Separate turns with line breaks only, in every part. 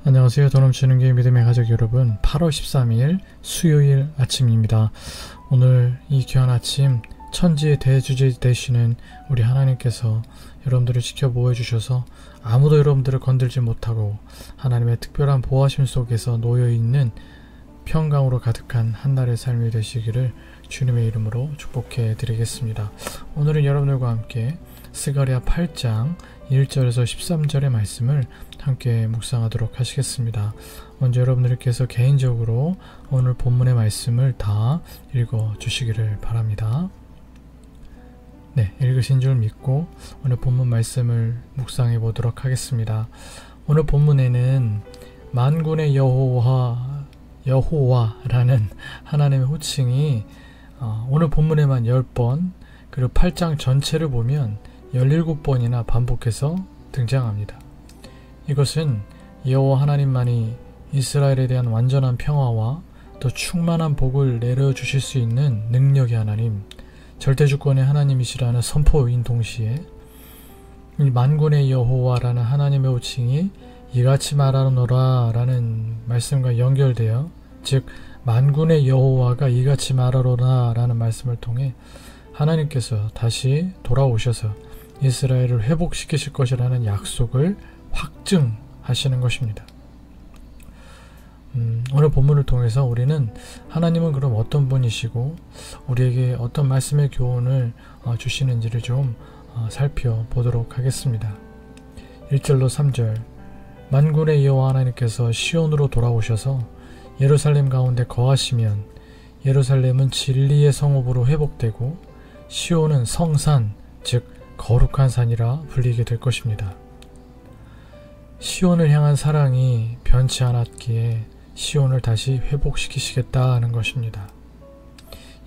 안녕하세요. 돈 넘치는 게 믿음의 가족 여러분, 8월 13일 수요일 아침입니다. 오늘 이 귀한 아침 천지의 대주제 되시는 우리 하나님께서 여러분들을 지켜보호 해주셔서 아무도 여러분들을 건들지 못하고 하나님의 특별한 보호하심 속에서 놓여있는 평강으로 가득한 한날의 삶이 되시기를 주님의 이름으로 축복해 드리겠습니다. 오늘은 여러분들과 함께 스가랴 8장 1절에서 13절의 말씀을 함께 묵상하도록 하시겠습니다. 먼저 여러분들께서 개인적으로 오늘 본문의 말씀을 다 읽어 주시기를 바랍니다. 네, 읽으신 줄 믿고 오늘 본문 말씀을 묵상해 보도록 하겠습니다. 오늘 본문에는 만군의 여호와라는 하나님의 호칭이 오늘 본문에만 10번, 그리고 8장 전체를 보면 17번이나 반복해서 등장합니다. 이것은 여호와 하나님만이 이스라엘에 대한 완전한 평화와 또 충만한 복을 내려주실 수 있는 능력의 하나님, 절대주권의 하나님이시라는 선포인 동시에 이 만군의 여호와라는 하나님의 호칭이 이같이 말하노라 라는 말씀과 연결되어, 즉 만군의 여호와가 이같이 말하노라 라는 말씀을 통해 하나님께서 다시 돌아오셔서 이스라엘을 회복시키실 것이라는 약속을 확증하시는 것입니다. 오늘 본문을 통해서 우리는 하나님은 그럼 어떤 분이시고 우리에게 어떤 말씀의 교훈을 주시는지를 좀 살펴보도록 하겠습니다. 1절로 3절, 만군의 여호와 하나님께서 시온으로 돌아오셔서 예루살렘 가운데 거하시면 예루살렘은 진리의 성읍으로 회복되고 시온은 성산, 즉 거룩한 산이라 불리게 될 것입니다. 시온을 향한 사랑이 변치 않았기에 시온을 다시 회복시키시겠다 하는 것입니다.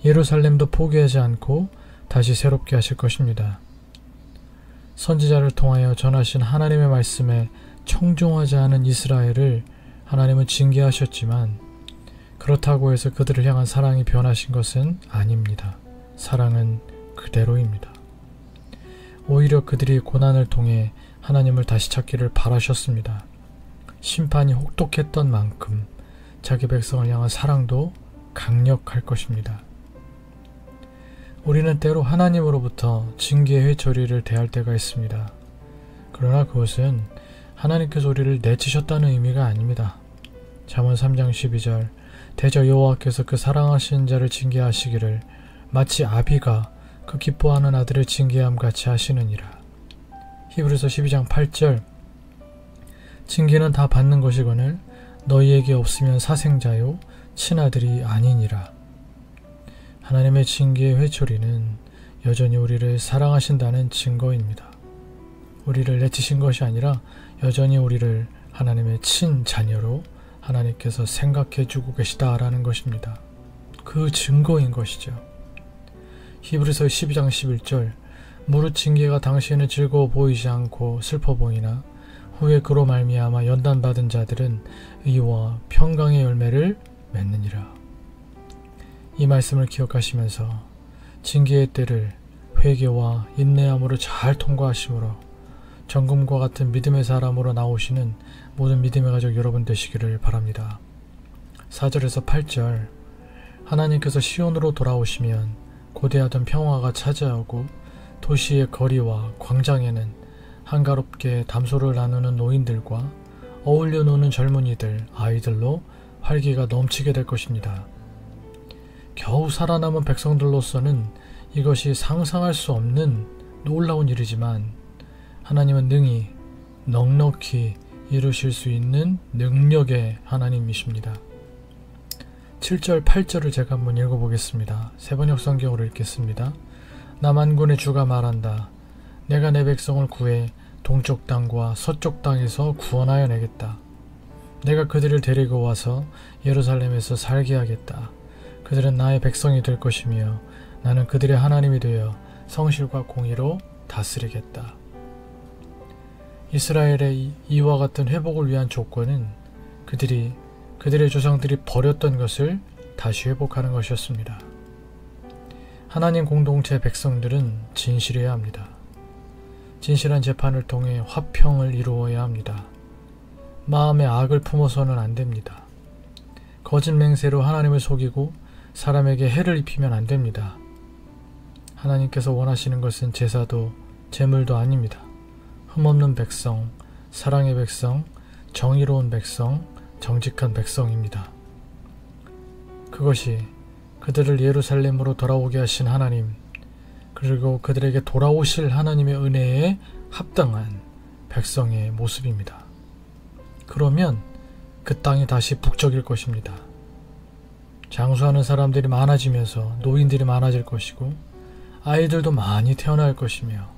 예루살렘도 포기하지 않고 다시 새롭게 하실 것입니다. 선지자를 통하여 전하신 하나님의 말씀에 청종하지 않은 이스라엘을 하나님은 징계하셨지만 그렇다고 해서 그들을 향한 사랑이 변하신 것은 아닙니다. 사랑은 그대로입니다. 오히려 그들이 고난을 통해 하나님을 다시 찾기를 바라셨습니다. 심판이 혹독했던 만큼 자기 백성을 향한 사랑도 강력할 것입니다. 우리는 때로 하나님으로부터 징계의 회초리를 대할 때가 있습니다. 그러나 그것은 하나님께서 우리를 내치셨다는 의미가 아닙니다. 잠언 3장 12절, 대저 여호와께서 그 사랑하신 자를 징계하시기를 마치 아비가 그 기뻐하는 아들을 징계함 같이 하시느니라. 히브리서 12장 8절, 징계는 다 받는 것이거늘 너희에게 없으면 사생자요 친아들이 아니니라. 하나님의 징계의 회초리는 여전히 우리를 사랑하신다는 증거입니다. 우리를 내치신 것이 아니라 여전히 우리를 하나님의 친자녀로 하나님께서 생각해주고 계시다라는 것입니다. 그 증거인 것이죠. 히브리서 12장 11절, 무릇 징계가 당시에는 즐거워 보이지 않고 슬퍼 보이나 후에 그로 말미암아 연단받은 자들은 의와 평강의 열매를 맺느니라. 이 말씀을 기억하시면서 징계의 때를 회개와 인내함으로 잘 통과하심으로 정금과 같은 믿음의 사람으로 나오시는 모든 믿음의 가족 여러분 되시기를 바랍니다. 4절에서 8절, 하나님께서 시온으로 돌아오시면 고대하던 평화가 찾아오고 도시의 거리와 광장에는 한가롭게 담소를 나누는 노인들과 어울려 노는 젊은이들, 아이들로 활기가 넘치게 될 것입니다. 겨우 살아남은 백성들로서는 이것이 상상할 수 없는 놀라운 일이지만 하나님은 능히 넉넉히 이루실 수 있는 능력의 하나님이십니다. 7절, 8절을 제가 한번 읽어보겠습니다. 세번역 성경으로 읽겠습니다. 나 만군의 주가 말한다. 내가 내 백성을 구해 동쪽 땅과 서쪽 땅에서 구원하여 내겠다. 내가 그들을 데리고 와서 예루살렘에서 살게 하겠다. 그들은 나의 백성이 될 것이며 나는 그들의 하나님이 되어 성실과 공의로 다스리겠다. 이스라엘의 이와 같은 회복을 위한 조건은 그들의 조상들이 버렸던 것을 다시 회복하는 것이었습니다. 하나님 공동체 백성들은 진실해야 합니다. 진실한 재판을 통해 화평을 이루어야 합니다. 마음에 악을 품어서는 안 됩니다. 거짓 맹세로 하나님을 속이고 사람에게 해를 입히면 안 됩니다. 하나님께서 원하시는 것은 제사도 제물도 아닙니다. 흠없는 백성, 사랑의 백성, 정의로운 백성, 정직한 백성입니다. 그것이 그들을 예루살렘으로 돌아오게 하신 하나님, 그리고 그들에게 돌아오실 하나님의 은혜에 합당한 백성의 모습입니다. 그러면 그 땅이 다시 북적일 것입니다. 장수하는 사람들이 많아지면서 노인들이 많아질 것이고 아이들도 많이 태어날 것이며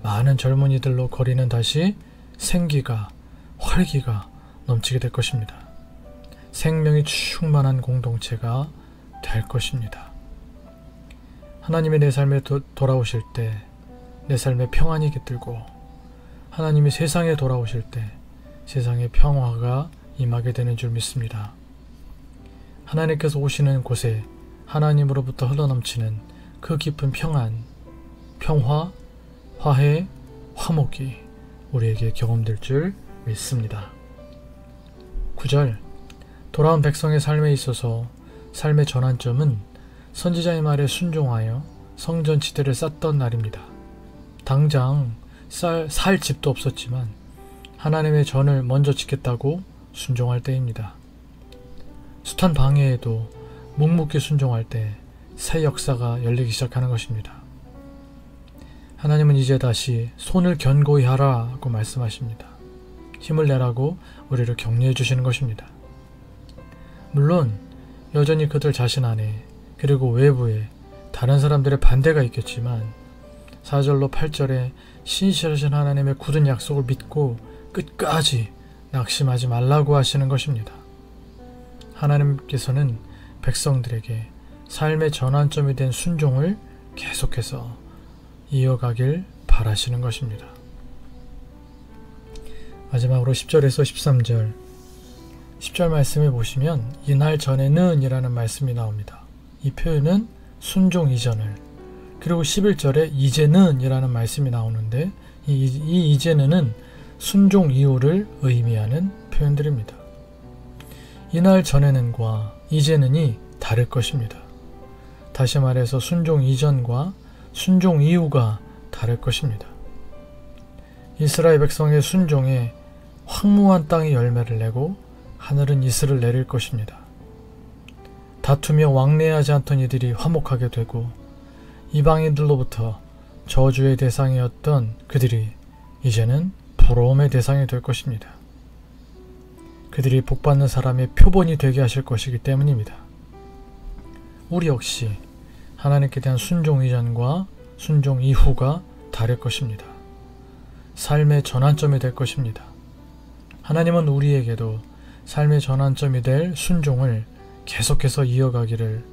많은 젊은이들로 거리는 다시 생기가, 활기가 넘치게 될 것입니다. 생명이 충만한 공동체가 될 것입니다. 하나님이 내 삶에 돌아오실 때 내 삶에 평안이 깃들고 하나님이 세상에 돌아오실 때 세상에 평화가 임하게 되는 줄 믿습니다. 하나님께서 오시는 곳에 하나님으로부터 흘러넘치는 그 깊은 평안, 평화, 화해, 화목이 우리에게 경험될 줄 믿습니다. 9절, 돌아온 백성의 삶에 있어서 삶의 전환점은 선지자의 말에 순종하여 성전지대를 쌓던 날입니다. 당장 살 집도 없었지만 하나님의 전을 먼저 지켰다고 순종할 때입니다. 숱한 방해에도 묵묵히 순종할 때 새 역사가 열리기 시작하는 것입니다. 하나님은 이제 다시 손을 견고히 하라고 말씀하십니다. 힘을 내라고 우리를 격려해 주시는 것입니다. 물론 여전히 그들 자신 안에 그리고 외부에 다른 사람들의 반대가 있겠지만 4절로 8절에 신실하신 하나님의 굳은 약속을 믿고 끝까지 낙심하지 말라고 하시는 것입니다. 하나님께서는 백성들에게 삶의 전환점이 된 순종을 계속해서 이어가길 바라시는 것입니다. 마지막으로 10절에서 13절 10절 말씀에 보시면 이날 전에는 이라는 말씀이 나옵니다. 이 표현은 순종 이전을, 그리고 11절에 이제는 이라는 말씀이 나오는데 이 이제는은 순종 이후를 의미하는 표현들입니다. 이날 전에는과 이제는이 다를 것입니다. 다시 말해서 순종 이전과 순종 이후가 다를 것입니다. 이스라엘 백성의 순종에 황무한 땅이 열매를 내고 하늘은 이슬을 내릴 것입니다. 다투며 왕래하지 않던 이들이 화목하게 되고 이방인들로부터 저주의 대상이었던 그들이 이제는 부러움의 대상이 될 것입니다. 그들이 복받는 사람의 표본이 되게 하실 것이기 때문입니다. 우리 역시 하나님께 대한 순종 이전과 순종 이후가 다를 것입니다. 삶의 전환점이 될 것입니다. 하나님은 우리에게도 삶의 전환점이 될 순종을 계속해서 이어가기를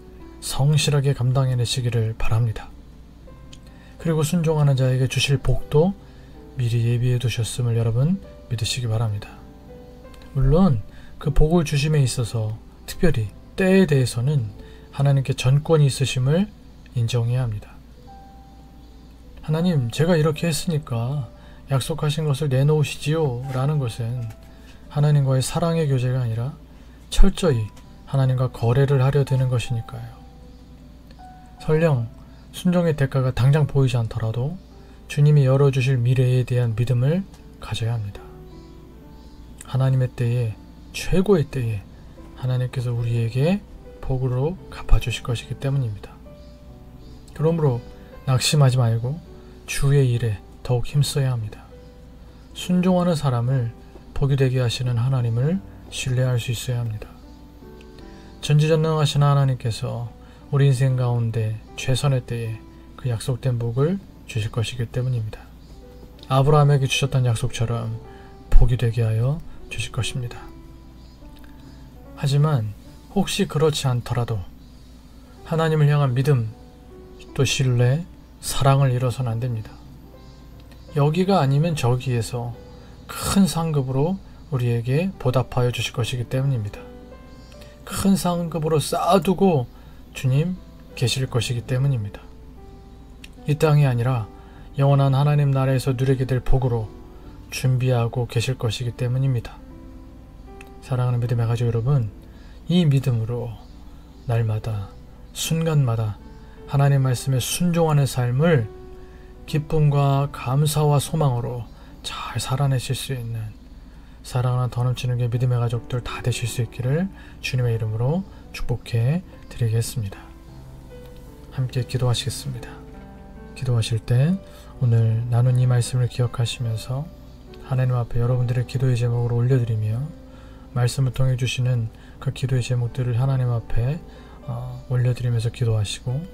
성실하게 감당해내시기를 바랍니다. 그리고 순종하는 자에게 주실 복도 미리 예비해 두셨음을 여러분 믿으시기 바랍니다. 물론 그 복을 주심에 있어서 특별히 때에 대해서는 하나님께 전권이 있으심을 인정해야 합니다. 하나님, 제가 이렇게 했으니까 약속하신 것을 내놓으시지요 라는 것은 하나님과의 사랑의 교제가 아니라 철저히 하나님과 거래를 하려 드는 것이니까요. 설령 순종의 대가가 당장 보이지 않더라도 주님이 열어주실 미래에 대한 믿음을 가져야 합니다. 하나님의 때에, 최고의 때에 하나님께서 우리에게 복으로 갚아주실 것이기 때문입니다. 그러므로 낙심하지 말고 주의 일에 더욱 힘써야 합니다. 순종하는 사람을 복이 되게 하시는 하나님을 신뢰할 수 있어야 합니다. 전지전능하신 하나님께서 우리 인생 가운데 최선의 때에 그 약속된 복을 주실 것이기 때문입니다. 아브라함에게 주셨던 약속처럼 복이 되게 하여 주실 것입니다. 하지만 혹시 그렇지 않더라도 하나님을 향한 믿음, 또 신뢰, 사랑을 잃어서는 안 됩니다. 여기가 아니면 저기에서 큰 상급으로 우리에게 보답하여 주실 것이기 때문입니다. 큰 상급으로 쌓아두고 주님 계실 것이기 때문입니다. 이 땅이 아니라 영원한 하나님 나라에서 누리게 될 복으로 준비하고 계실 것이기 때문입니다. 사랑하는 믿음의 가족 여러분, 이 믿음으로 날마다 순간마다 하나님 말씀에 순종하는 삶을 기쁨과 감사와 소망으로 잘 살아내실 수 있는 사랑하는 더 넘치는 게 믿음의 가족들 다 되실 수 있기를 주님의 이름으로 축복해 드리겠습니다. 함께 기도하시겠습니다. 기도하실 때 오늘 나눈 이 말씀을 기억하시면서 하나님 앞에 여러분들의 기도의 제목으로 올려드리며 말씀을 통해 주시는 그 기도의 제목들을 하나님 앞에 올려드리면서 기도하시고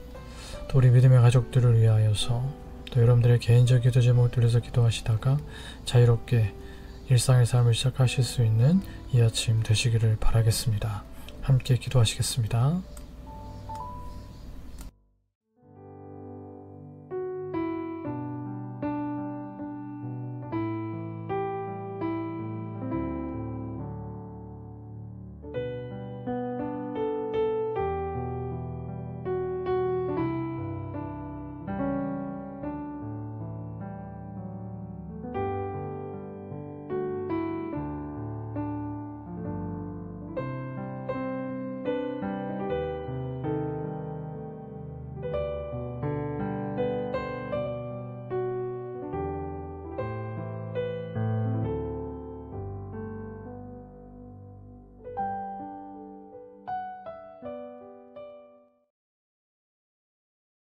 또 우리 믿음의 가족들을 위하여서 또 여러분들의 개인적 기도 제목들에서 기도하시다가 자유롭게 일상의 삶을 시작하실 수 있는 이 아침 되시기를 바라겠습니다. 함께 기도하시겠습니다.